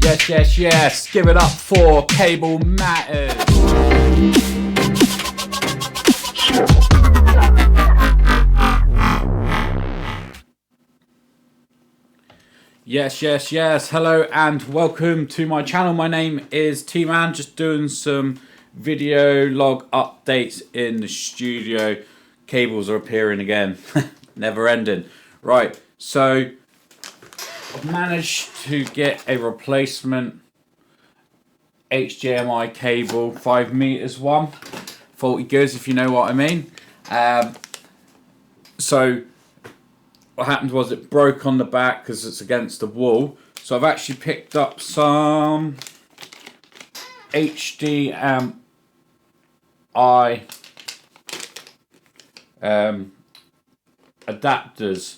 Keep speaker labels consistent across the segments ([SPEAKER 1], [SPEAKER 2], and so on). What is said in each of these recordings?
[SPEAKER 1] Yes, yes, yes. Give it up for Cablematters. Yes, yes, yes. Hello and welcome to my channel. My name is T-Man. Just doing some video log updates in the studio. Cables are appearing again. Never ending. Right, so I've managed to get a replacement HDMI cable, 5 meters one. Faulty goods, if you know what I mean. So what happened was it broke on the back because it's against the wall. So I've actually picked up some hdmi adapters.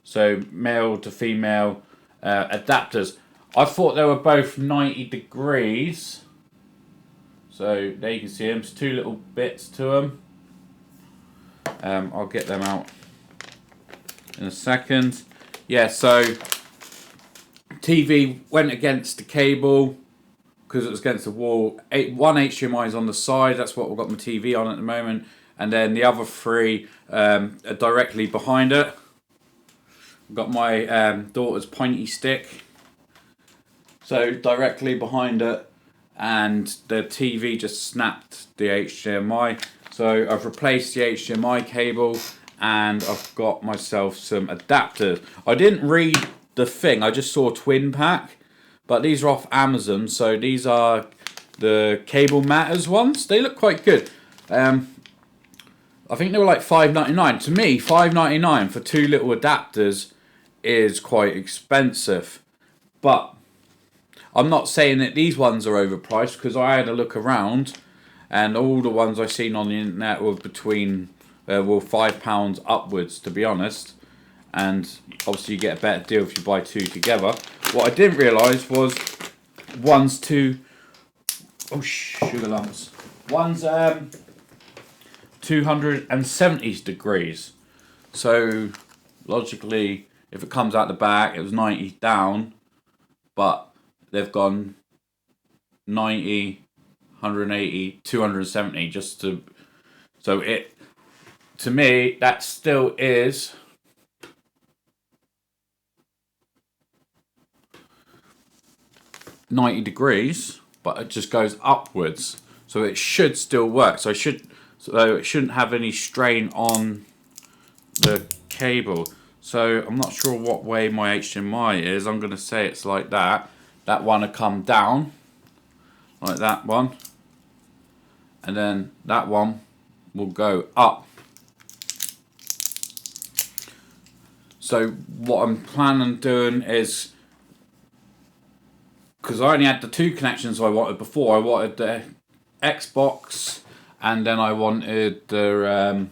[SPEAKER 1] So male to female adapters. I thought they were both 90 degrees. So there you can see them. There's two little bits to them. I'll get them out in a second. Yeah, so TV went against the cable because it was against the wall. One HDMI is on the side. That's what we've got my TV on at the moment. And then the other three are directly behind it. I've got my daughter's pointy stick. So directly behind it. And the TV just snapped the HDMI. So I've replaced the HDMI cable and I've got myself some adapters. I didn't read the thing, I just saw twin pack, but these are off Amazon. So these are the Cablematters ones. They look quite good. I think they were like $5.99. To me, $5.99 for two little adapters is quite expensive. But I'm not saying that these ones are overpriced because I had a look around and all the ones I've seen on the internet were between £5 upwards, to be honest. And obviously you get a better deal if you buy two together. What I didn't realise was one's sugar lumps. One's 270 degrees. So logically, if it comes out the back, it was 90 down, but they've gone 90, 180, 270 just to. So it, to me, that still is 90 degrees, but it just goes upwards. So it should still work. So it shouldn't have any strain on the cable. So I'm not sure what way my HDMI is. I'm going to say it's like that. That one will come down, like that one. And then that one will go up. So what I'm planning on doing is, because I only had the two connections I wanted before. I wanted the Xbox and then I wanted the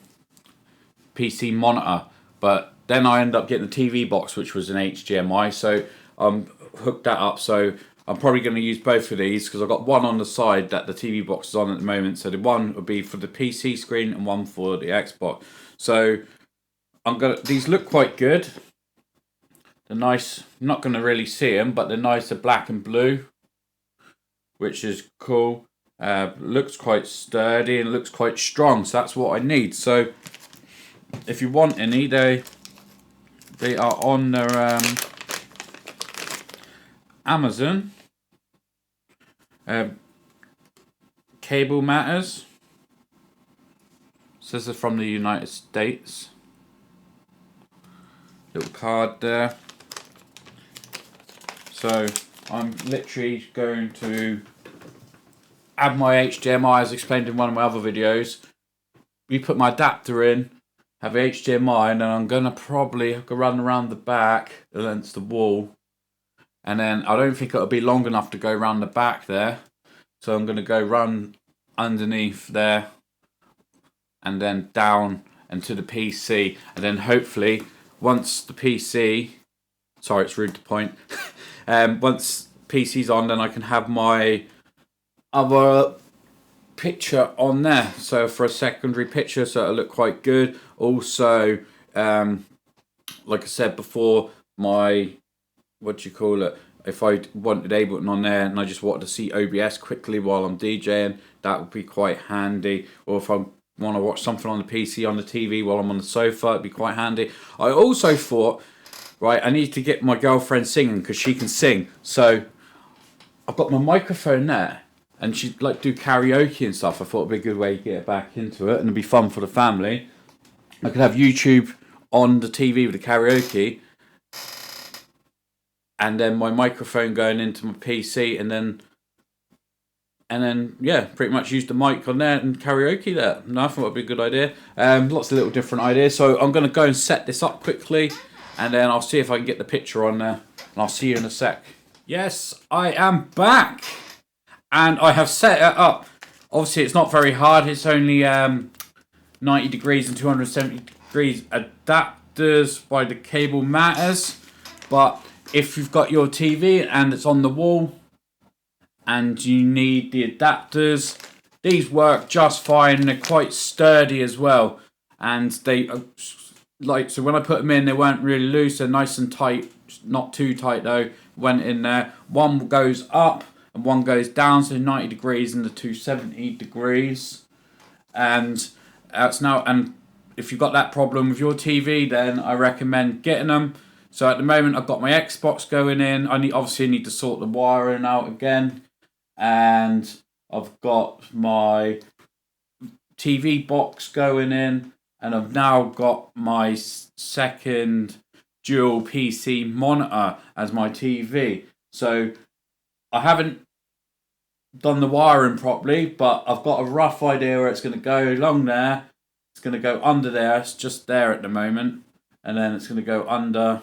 [SPEAKER 1] PC monitor. But then I ended up getting the TV box, which was an HDMI. So hooked that up. So I'm probably going to use both of these because I've got one on the side that the TV box is on at the moment. So the one would be for the PC screen and one for the Xbox. So these look quite good. They're nice. I'm not going to really see them, but they're nice. They're black and blue, which is cool. Looks quite sturdy and looks quite strong. So that's what I need. So if you want any, they are on their Amazon. Cablematters. Says they're from the United States. Little card there. So I'm literally going to add my HDMI as explained in one of my other videos. We put my adapter in, have HDMI, and then I'm going to probably run around the back against the wall. And then I don't think it'll be long enough to go around the back there. So I'm going to go run underneath there and then down and to the PC. And then hopefully once the PC, sorry it's rude to point, once PC's on, then I can have my other picture on there. So for a secondary picture, so it'll look quite good. Also, like I said before, my what do you call it? If I wanted Ableton on there and I just wanted to see OBS quickly while I'm DJing, that would be quite handy. Or if I want to watch something on the PC on the TV while I'm on the sofa, it'd be quite handy. I also thought, right, I need to get my girlfriend singing because she can sing. So I've got my microphone there, and she'd like do karaoke and stuff. I thought it'd be a good way to get back into it, and it'd be fun for the family. I could have YouTube on the TV with the karaoke, and then my microphone going into my PC, and then yeah, pretty much use the mic on there and karaoke there. No, I thought it'd be a good idea. Lots of little different ideas. So I'm gonna go and set this up quickly, and then I'll see if I can get the picture on there, and I'll see you in a sec. Yes, I am back, and I have set it up. Obviously, it's not very hard. It's only 90 degrees and 270 degrees adapters by the Cablematters. But if you've got your TV and it's on the wall and you need the adapters, these work just fine. They're quite sturdy as well, and they so when I put them in, they weren't really loose. They're nice and tight, not too tight though. Went in there. One goes up and one goes down, so 90 degrees and the 270 degrees. And and if you've got that problem with your TV, then I recommend getting them. So at the moment, I've got my Xbox going in. Obviously need to sort the wiring out again, and I've got my TV box going in, and I've now got my second dual PC monitor as my TV. So I haven't done the wiring properly, but I've got a rough idea where it's going to go along there. It's going to go under there. It's just there at the moment. And then it's going to go under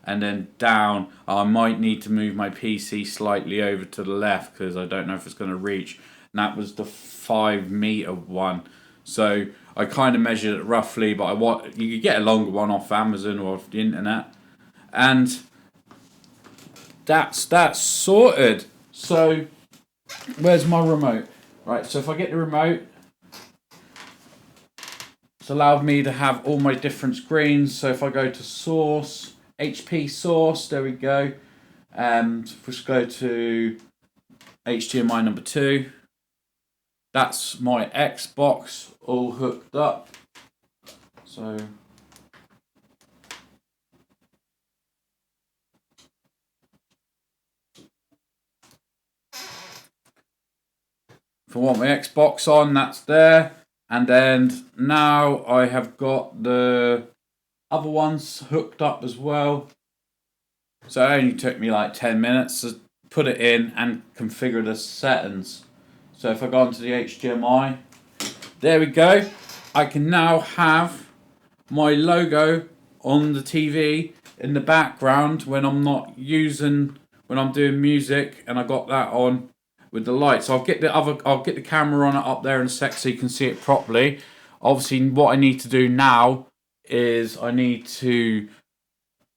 [SPEAKER 1] and then down. I might need to move my PC slightly over to the left because I don't know if it's going to reach. And that was the 5-meter one. So I kind of measured it roughly, but you could get a longer one off Amazon or off the internet. And that's sorted. So where's my remote? Right, so if I get the remote, it's allowed me to have all my different screens. So if I go to source, HP source, there we go. Let's go to HDMI number 2. That's my Xbox all hooked up. So if I want my Xbox on, that's there. And then now I have got the other ones hooked up as well. So it only took me like 10 minutes to put it in and configure the settings. So if I go onto the HDMI, there we go. I can now have my logo on the TV in the background when I'm not when I'm doing music, and I got that on with the lights. I'll get the camera on it up there in a sec so you can see it properly. Obviously, what I need to do now is I need to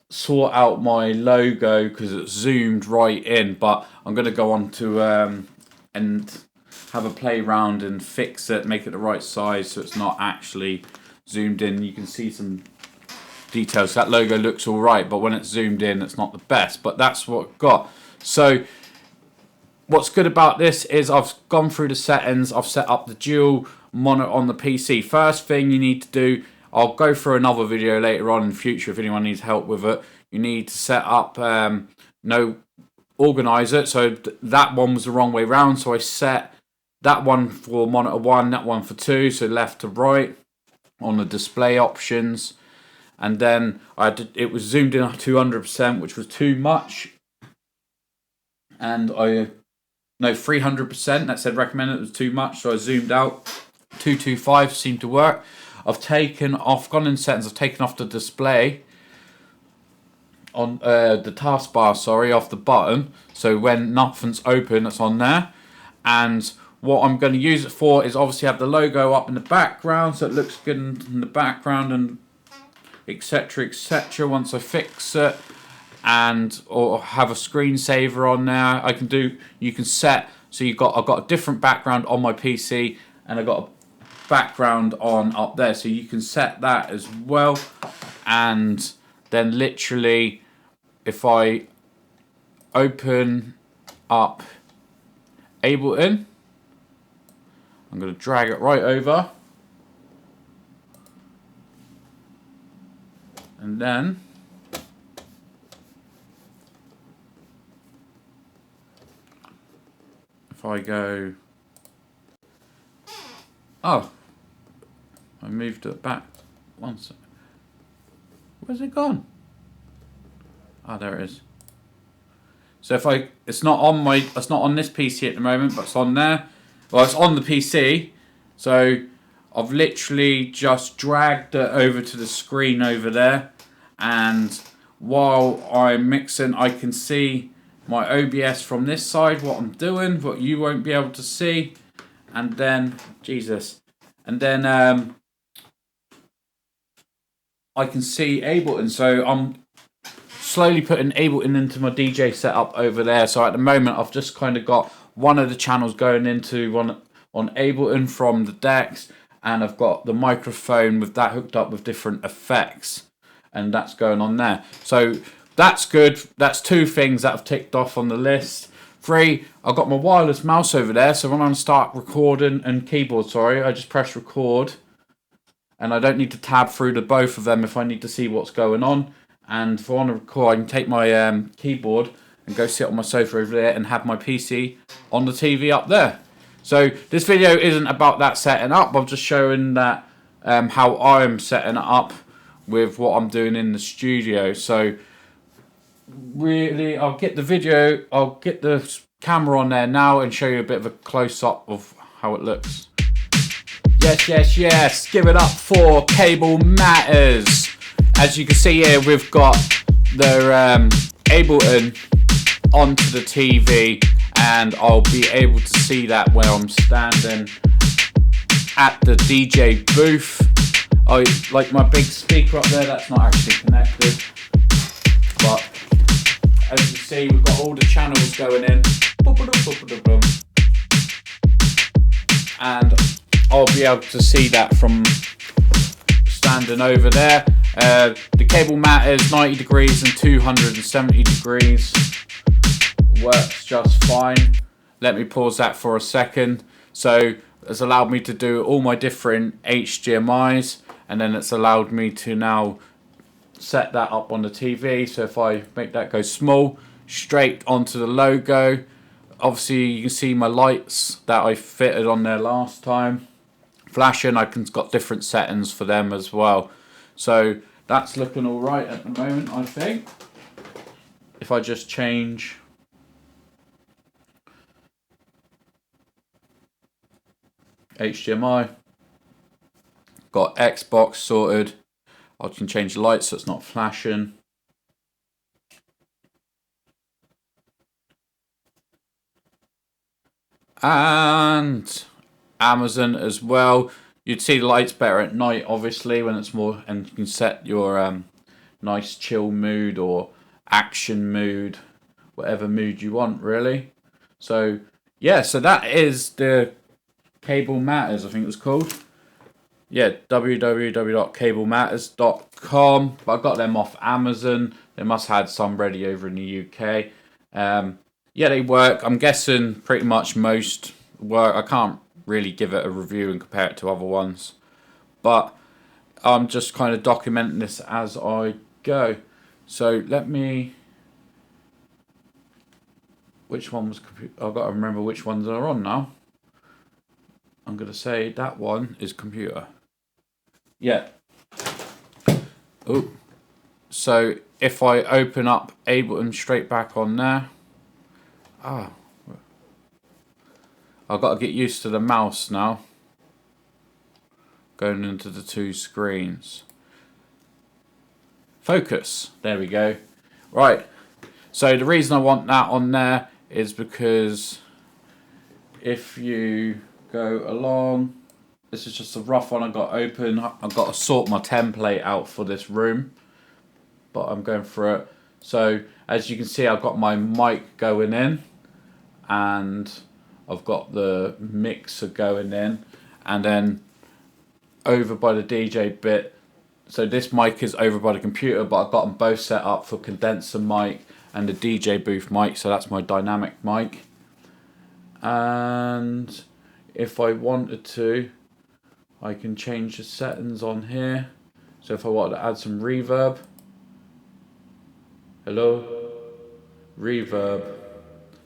[SPEAKER 1] sort out my logo because it's zoomed right in, but I'm going to go on to and have a play around and fix it, make it the right size so it's not actually zoomed in. You can see some details. That logo looks all right, but when it's zoomed in, it's not the best, but that's what I've got. So what's good about this is I've gone through the settings. I've set up the dual monitor on the PC. First thing you need to do, I'll go through another video later on in the future if anyone needs help with it. You need to set up organize it. So that one was the wrong way round. So I set that one for monitor 1, that one for 2. So left to right on the display options. And then it was zoomed in to 200%, which was too much. And 300%, that said recommended, it was too much. So I zoomed out. 225 seemed to work. I've gone in settings, I've taken off the display on the taskbar, off the button. So when nothing's open, it's on there. And what I'm going to use it for is obviously have the logo up in the background, so it looks good in the background, and etc. etc. Once I fix it, or have a screensaver on there, you can set. So I've got a different background on my PC, and I've got a background on up there, so you can set that as well. And then literally, if I open up Ableton. I'm going to drag it right over. And then if I go, oh, I moved it back. One sec. Where's it gone? Ah, there it is. So if it's not on this PC at the moment, but it's on there. Well, it's on the PC. So I've literally just dragged it over to the screen over there, and while I'm mixing, I can see my OBS from this side, what I'm doing, what you won't be able to see, and then I can see Ableton. So I'm slowly putting Ableton into my DJ setup over there. So at the moment, I've just kind of got one of the channels going into on Ableton from the decks, and I've got the microphone with that hooked up with different effects, and that's going on there. So that's good. That's 2 things that I've ticked off on the list. 3, I've got my wireless mouse over there, so when I start recording and keyboard, sorry, I just press record, and I don't need to tab through the both of them if I need to see what's going on. And if I want to record, I can take my keyboard and go sit on my sofa over there and have my PC on the TV up there. So this video isn't about that setting up. I'm just showing that how I'm setting it up with what I'm doing in the studio. So really, I'll get the camera on there now and show you a bit of a close-up of how it looks. Yes, yes, yes. Give it up for Cablematters. As you can see here, we've got the Ableton onto the TV, and I'll be able to see that where I'm standing at the DJ booth. I like my big speaker up there, that's not actually connected, but as you see, we've got all the channels going in, and I'll be able to see that from standing over there. The Cablematters 90 degrees and 270 degrees works just fine. Let me pause that for a second. So it's allowed me to do all my different HDMIs, and then it's allowed me to now set that up on the TV. So if I make that go small, straight onto the logo, obviously you can see my lights that I fitted on there last time flashing. I've got different settings for them as well. So that's looking all right at the moment, I think. If I just change HDMI, got Xbox sorted. I can change the lights so it's not flashing. And Amazon as well. You'd see the lights better at night, obviously, when it's more, and you can set your nice chill mood or action mood, whatever mood you want, really. So yeah, so that is the Cablematters, I think it was called. Yeah, www.cablematters.com. But I got them off Amazon. They must have had some ready over in the UK. Yeah, they work. I'm guessing pretty much most work. I can't really give it a review and compare it to other ones, but I'm just kind of documenting this as I go. So let me, which one was computer? I've got to remember which ones are on now. I'm going to say that one is computer. Yeah. Oh, so if I open up Ableton straight back on there, I've got to get used to the mouse now, going into the 2 screens. Focus, there we go. Right, so the reason I want that on there is because if you go along, this is just a rough one I got open. I've got to sort my template out for this room, but I'm going through it. So as you can see, I've got my mic going in, and I've got the mixer going in, and then over by the DJ bit. So this mic is over by the computer, but I've got them both set up for condenser mic and the DJ booth mic, so that's my dynamic mic. And if I wanted to, I can change the settings on here. So if I wanted to add some reverb, hello, reverb,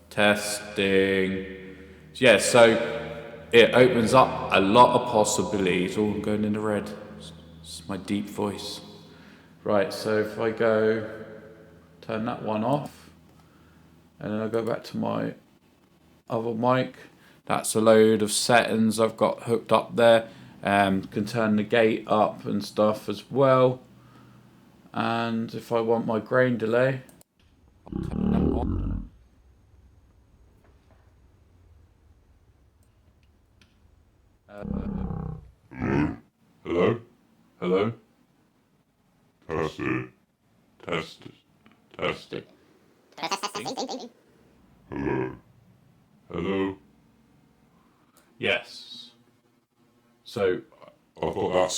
[SPEAKER 1] testing. Yeah, so it opens up a lot of possibilities. Oh, I'm going in the red. It's my deep voice. Right, so if I go, turn that one off, and then I go back to my other mic, that's a load of settings I've got hooked up there. Can turn the gate up and stuff as well. And if I want my grain delay, I'll turn that on.
[SPEAKER 2] Hello? Hello? Test it. Test it. Test it. Hello? Hello?
[SPEAKER 1] Yes. So
[SPEAKER 2] I've got that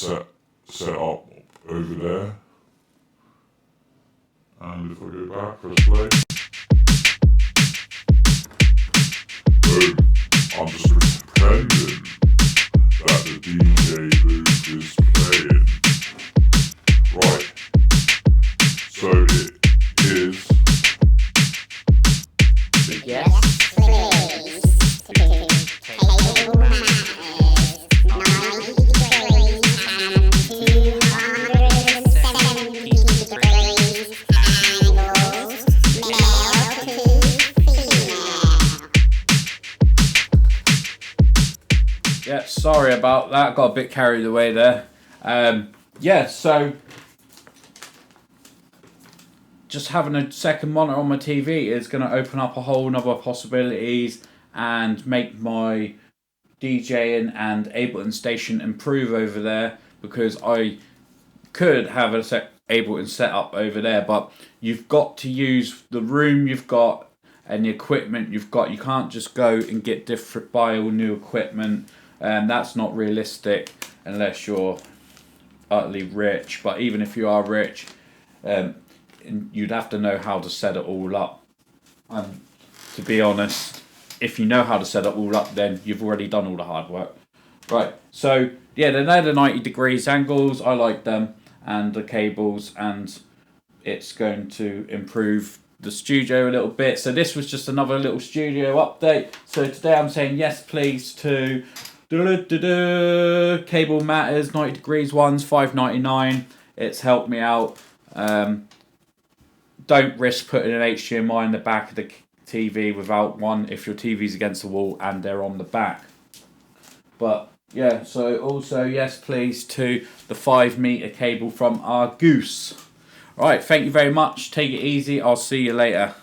[SPEAKER 2] set up over there. And if I go back, press play. So, I'm just pretending that the DJ booth is playing. Right. So it is.
[SPEAKER 3] Yes, please. To Cable Matters, 90 degrees and 270 degrees angles, male to female.
[SPEAKER 1] yeah, sorry about that. Got a bit carried away there. Yeah, so just having a second monitor on my TV is going to open up a whole nother possibilities and make my DJing and Ableton station improve over there, because I could have a Ableton set up over there, but you've got to use the room you've got and the equipment you've got. You can't just go and buy all new equipment, and that's not realistic unless you're utterly rich. But even if you are rich, you'd have to know how to set it all up. And to be honest, if you know how to set it all up, then you've already done all the hard work. Right, so yeah, they're the 90 degrees angles. I like them, and the cables, and it's going to improve the studio a little bit. So this was just another little studio update. So today I'm saying yes please to Cablematters 90 degrees ones, $5.99. It's helped me out. Don't risk putting an HDMI in the back of the TV without one if your TV's against the wall and they're on the back. But yeah, so also yes please to the 5-meter cable from our Goose. Alright, thank you very much. Take it easy. I'll see you later.